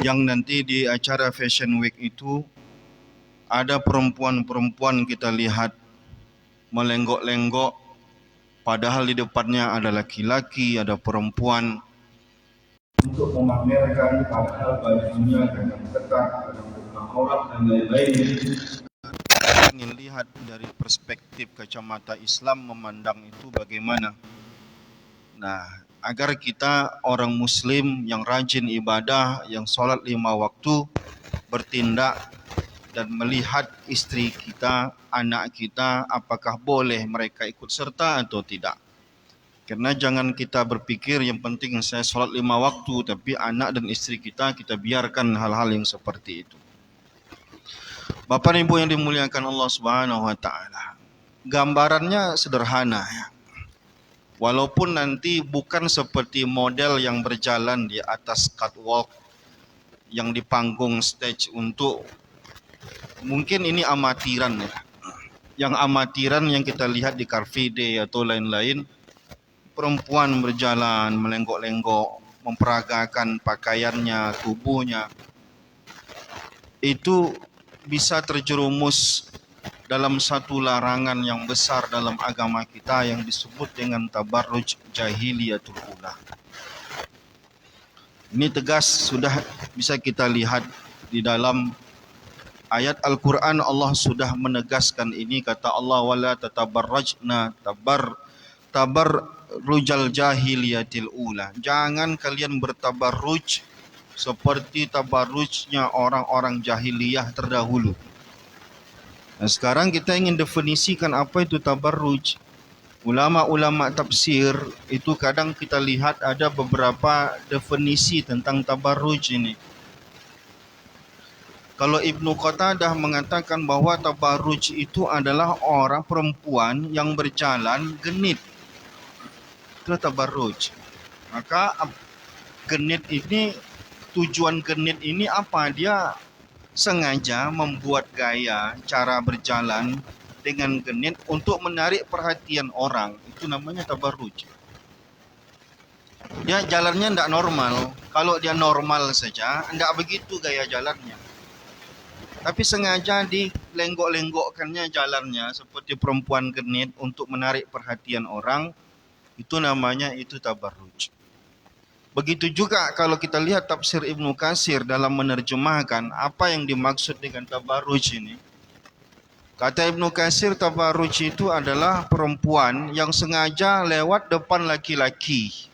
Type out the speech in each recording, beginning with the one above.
yang nanti di acara Fashion Week itu ada perempuan-perempuan kita lihat melenggok-lenggok, padahal di depannya ada laki-laki, ada perempuan, untuk memamerkan padahal bajunya dengan ketat, dengan buka aurat dan lain-lain. Ingin lihat dari perspektif kacamata Islam memandang itu bagaimana. Nah, agar kita orang muslim yang rajin ibadah, yang sholat 5 waktu, bertindak dan melihat istri kita, anak kita, apakah boleh mereka ikut serta atau tidak. Karena jangan kita berpikir yang penting saya sholat 5 waktu, tapi anak dan istri kita biarkan hal-hal yang seperti itu. Bapak dan Ibu yang dimuliakan Allah Subhanahu wa taala. Gambarannya sederhana ya. Walaupun nanti bukan seperti model yang berjalan di atas catwalk yang di panggung stage untuk, mungkin ini amatiran ya. Yang amatiran yang kita lihat di Car Free Day atau lain-lain, perempuan berjalan melenggok-lenggok, memperagakan pakaiannya, tubuhnya, itu bisa terjerumus dalam satu larangan yang besar dalam agama kita yang disebut dengan tabarruj jahiliyatul ula. Ini tegas sudah bisa kita lihat di dalam ayat Al-Quran. Allah sudah menegaskan ini, kata Allah, wala tatabarrajna tabarrujal jahiliyatil ula. Jangan kalian bertabarruj seperti tabarrujnya orang-orang jahiliyah terdahulu. Nah, sekarang kita ingin definisikan apa itu tabarruj. Ulama-ulama tafsir itu kadang kita lihat ada beberapa definisi tentang tabarruj ini. Kalau Ibnu Qatadah mengatakan bahwa tabarruj itu adalah orang perempuan yang berjalan genit. Itu tabarruj. Maka genit ini, tujuan genit ini apa? Dia sengaja membuat gaya cara berjalan dengan genit untuk menarik perhatian orang. Itu namanya tabarruj. Dia jalannya tidak normal. Kalau dia normal saja, tidak begitu gaya jalannya. Tapi sengaja dilenggok-lenggokkannya jalannya seperti perempuan genit untuk menarik perhatian orang. Itu namanya tabarruj. Begitu juga kalau kita lihat tafsir Ibnu Katsir dalam menerjemahkan apa yang dimaksud dengan tabarruj ini. Kata Ibnu Katsir, tabarruj itu adalah perempuan yang sengaja lewat depan laki-laki.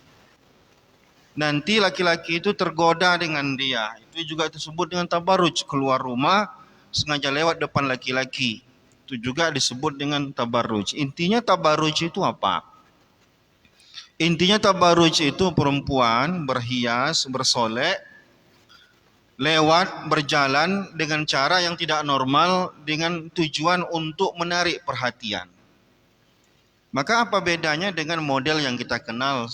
Nanti laki-laki itu tergoda dengan dia. Itu juga disebut dengan tabarruj. Keluar rumah sengaja lewat depan laki-laki. Itu juga disebut dengan tabarruj. Intinya tabarruj itu apa? Intinya tabarruj itu perempuan berhias, bersolek, lewat, berjalan dengan cara yang tidak normal dengan tujuan untuk menarik perhatian. Maka apa bedanya dengan model yang kita kenal?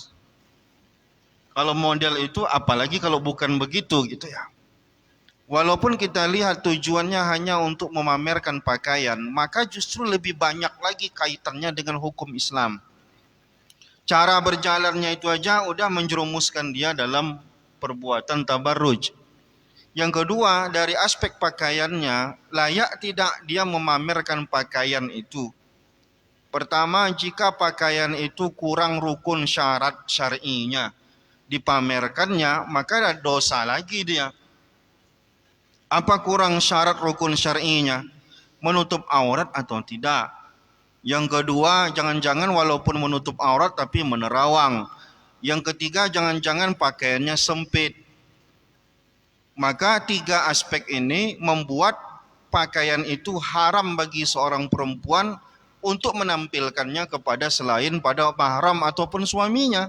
Kalau model itu, apalagi kalau bukan begitu gitu ya. Walaupun kita lihat tujuannya hanya untuk memamerkan pakaian, maka justru lebih banyak lagi kaitannya dengan hukum Islam. Cara berjalannya itu aja udah menjerumuskan dia dalam perbuatan tabarruj. Yang kedua, dari aspek pakaiannya, layak tidak dia memamerkan pakaian itu? Pertama, jika pakaian itu kurang rukun syarat syar'inya, dipamerkannya, maka ada dosa lagi dia. Apa kurang syarat rukun syar'inya? Menutup aurat atau tidak? Yang kedua, jangan-jangan walaupun menutup aurat tapi menerawang. Yang ketiga, jangan-jangan pakaiannya sempit. Maka tiga aspek ini membuat pakaian itu haram bagi seorang perempuan untuk menampilkannya kepada selain pada mahram ataupun suaminya.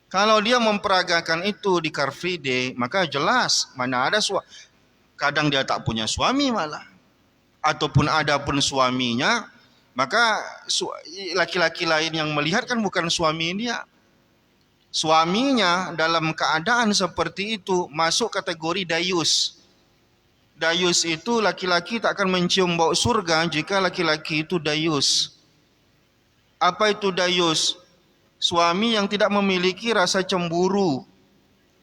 Kalau dia memperagakan itu di Car Free Day, maka jelas mana ada kadang dia tak punya suami malah. Ataupun ada pun suaminya, maka laki-laki lain yang melihat kan bukan suami dia. Suaminya dalam keadaan seperti itu masuk kategori dayus. Dayus itu laki-laki tak akan mencium bau surga jika laki-laki itu dayus. Apa itu dayus? Suami yang tidak memiliki rasa cemburu.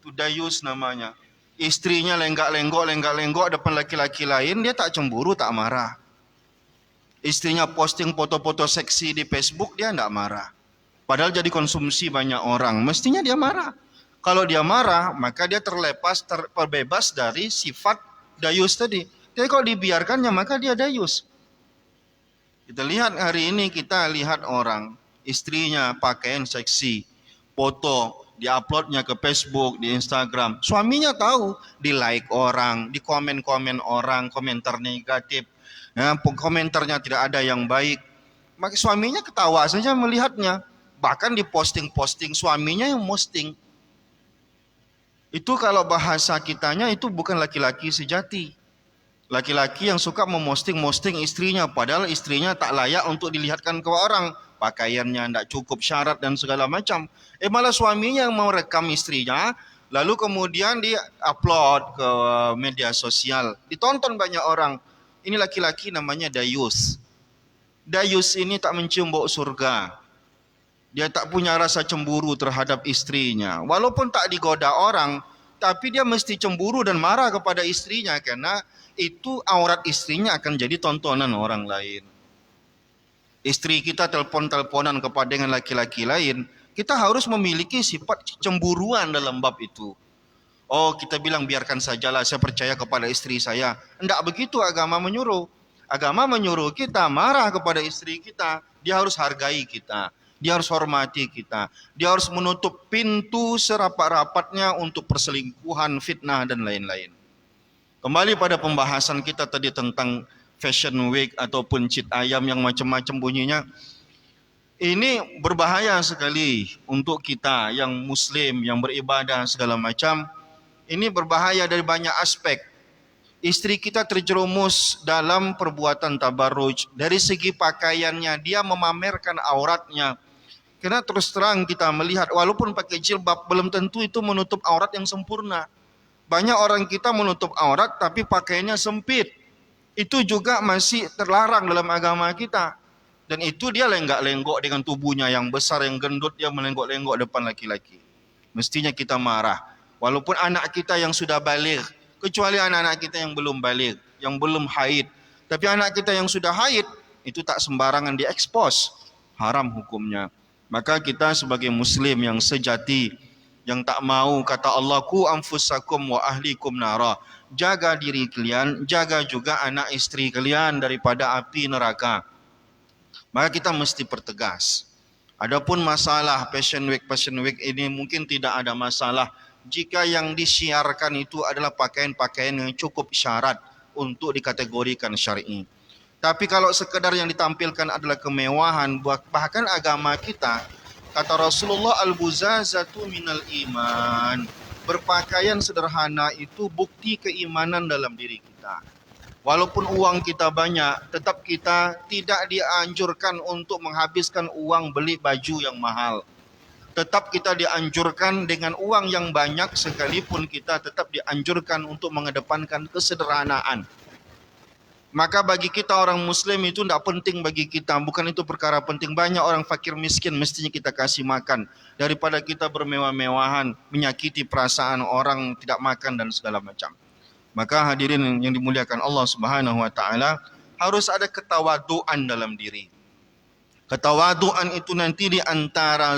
Itu dayus namanya. Istrinya lenggak-lenggok depan laki-laki lain, dia tak cemburu, tak marah. Istrinya posting foto-foto seksi di Facebook, dia tidak marah. Padahal jadi konsumsi banyak orang, mestinya dia marah. Kalau dia marah, maka dia terbebas dari sifat dayus tadi. Tapi kalau dibiarkannya, maka dia dayus. Kita lihat hari ini, kita lihat orang, istrinya pakaian seksi, foto, diuploadnya ke Facebook, di Instagram. Suaminya tahu, di like orang, di komen-komen orang, komentar negatif. Ya, komentarnya tidak ada yang baik. Maka suaminya ketawa saja melihatnya. Bahkan di posting-posting suaminya yang posting. Itu kalau bahasa kitanya itu bukan laki-laki sejati. Laki-laki yang suka memosting istrinya, padahal istrinya tak layak untuk dilihatkan ke orang. Pakaiannya tidak cukup syarat dan segala macam. Malah suaminya yang mau rekam istrinya, lalu kemudian di-upload ke media sosial. Ditonton banyak orang. Ini laki-laki namanya dayus. Dayus ini tak mencium bau surga. Dia tak punya rasa cemburu terhadap istrinya. Walaupun tak digoda orang, tapi dia mesti cemburu dan marah kepada istrinya karena itu aurat istrinya akan jadi tontonan orang lain. Istri kita telepon-teleponan kepada dengan laki-laki lain, kita harus memiliki sifat cemburuan dalam bab itu. Oh, kita bilang biarkan sajalah, saya percaya kepada istri saya. Tidak begitu agama menyuruh. Agama menyuruh kita marah kepada istri kita. Dia harus hargai kita. Dia harus hormati kita. Dia harus menutup pintu serapat-rapatnya untuk perselingkuhan, fitnah, dan lain-lain. Kembali pada pembahasan kita tadi tentang Fashion Week ataupun cheat ayam yang macam-macam bunyinya. Ini berbahaya sekali untuk kita yang muslim, yang beribadah segala macam. Ini berbahaya dari banyak aspek. Istri kita terjerumus dalam perbuatan tabarruj. Dari segi pakaiannya, dia memamerkan auratnya. Karena terus terang kita melihat, walaupun pakai jilbab, belum tentu itu menutup aurat yang sempurna. Banyak orang kita menutup aurat, tapi pakaiannya sempit. Itu juga masih terlarang dalam agama kita. Dan itu dia lenggak-lenggok dengan tubuhnya yang besar, yang gendut, dia melenggok-lenggok depan laki-laki. Mestinya kita marah. Walaupun anak kita yang sudah balik, kecuali anak-anak kita yang belum balik, yang belum haid. Tapi anak kita yang sudah haid, itu tak sembarangan diekspos. Haram hukumnya. Maka kita sebagai muslim yang sejati, yang tak mau kata Allah, ku anfusakum wa ahlikum nara. Jaga diri kalian, jaga juga anak istri kalian daripada api neraka. Maka kita mesti pertegas. Adapun masalah Fashion Week ini mungkin tidak ada masalah jika yang disiarkan itu adalah pakaian-pakaian yang cukup syarat untuk dikategorikan syar'i. Tapi kalau sekedar yang ditampilkan adalah kemewahan, bahkan agama kita, kata Rasulullah, al-buzazatu minal iman. Berpakaian sederhana itu bukti keimanan dalam diri kita. Walaupun uang kita banyak, tetap kita tidak dianjurkan untuk menghabiskan uang beli baju yang mahal. Tetap kita dianjurkan dengan uang yang banyak, sekalipun kita tetap dianjurkan untuk mengedepankan kesederhanaan. Maka bagi kita orang muslim itu tidak penting bagi kita, bukan itu perkara penting. Banyak orang fakir miskin mestinya kita kasih makan, daripada kita bermewah-mewahan, menyakiti perasaan orang tidak makan dan segala macam. Maka hadirin yang dimuliakan Allah Subhanahu wa taala, harus ada ketawaduan dalam diri. Ketawaduan itu nanti di antara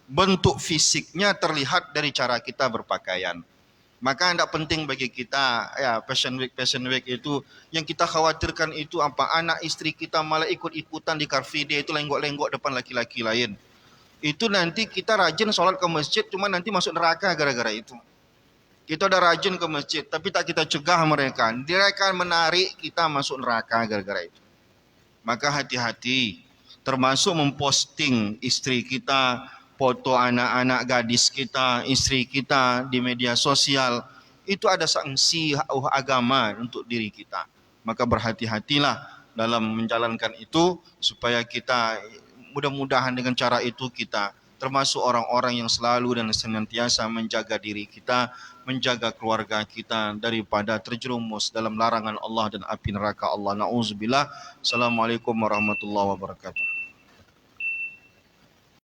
bentuk fisiknya terlihat dari cara kita berpakaian. Maka tidak penting bagi kita ya Fashion Week itu, yang kita khawatirkan itu apa, anak istri kita malah ikut-ikutan di Car Free Day itu lenggok-lenggok depan laki-laki lain. Itu nanti kita rajin sholat ke masjid, cuma nanti masuk neraka gara-gara itu. Kita udah rajin ke masjid, tapi tak kita cegah mereka. Dia akan menarik kita masuk neraka gara-gara itu. Maka hati-hati, termasuk memposting istri kita, foto anak-anak gadis kita, istri kita di media sosial. Itu ada sanksi agama untuk diri kita. Maka berhati-hatilah dalam menjalankan itu, supaya kita mudah-mudahan dengan cara itu kita termasuk orang-orang yang selalu dan senantiasa menjaga diri kita, menjaga keluarga kita daripada terjerumus dalam larangan Allah dan api neraka Allah. Na'udzubillah. Assalamualaikum warahmatullahi wabarakatuh.